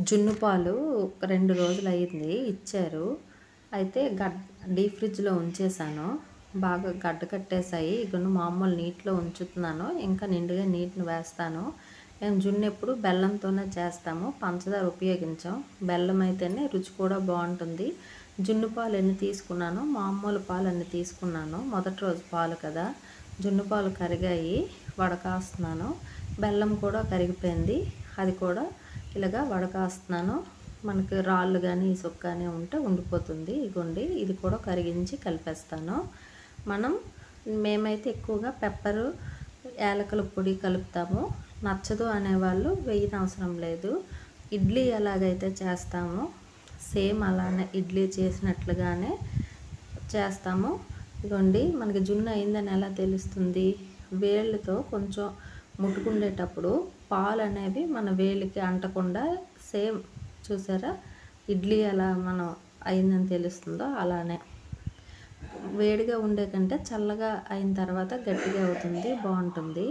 జున్ను పాలు ఒక 2 రోజులు అయింది ఇచ్చారు. అయితే డీప్ ఫ్రిడ్జ్‌లో ఉంచేసాను. బాగా గడ్డ కట్టేసాయి. ఇగోండి మామూలు నీటిలో ఉంచుతున్నాను. ఇంకా నిండుగా నీటిని వేస్తాను. మేము జున్ను ఎప్పుడు బెల్లంతోనే చేస్తాము. పంచదార ఉపయోగించం. బెల్లం అయితేనే రుచి కూడా బావుంటుంది. జున్ను పాలు ఎన్ని తీసుకున్నానో మామూలు పాలు అన్ని తీసుకున్నాను. మొదటి రోజు పాలు కదా! జున్ను పాలు కరిగాయి. వడకాస్తున్నాను. బెల్లం కూడా కరిగిపోయింది. అది కూడా ఇలాగా వడకాస్తున్నాను. మనకి రాళ్ళు కానీ ఇసుక కానీ ఉంటే ఉండిపోతుంది. ఇగోండి ఇది కూడా కరిగించి కలిపేస్తాను. మేమైతే ఎక్కువగా పెప్పరు, యాలకుల పొడి కలుపుతాము. నచ్చదు అనేవాళ్ళు వేయనవసరం లేదు. ఇడ్లీ ఎలాగైతే చేస్తామో సేమ్ అలానే ఇడ్లీ చేసినట్లుగానే చేస్తాము. ఇగోండి మనకి జున్ను అయిందని ఎలా తెలుస్తుంది? వేళ్ళతో కొంచెం ముట్టుకునేటప్పుడు పాలు అనేవి మన వేలికి అంటకుండా సేమ్ చూసారా? ఇడ్లీ ఎలా మనం అయిందని తెలుస్తుందో అలానే. వేడిగా ఉండే కంటే చల్లగా అయిన తర్వాత గట్టిగా అవుతుంది, బాగుంటుంది.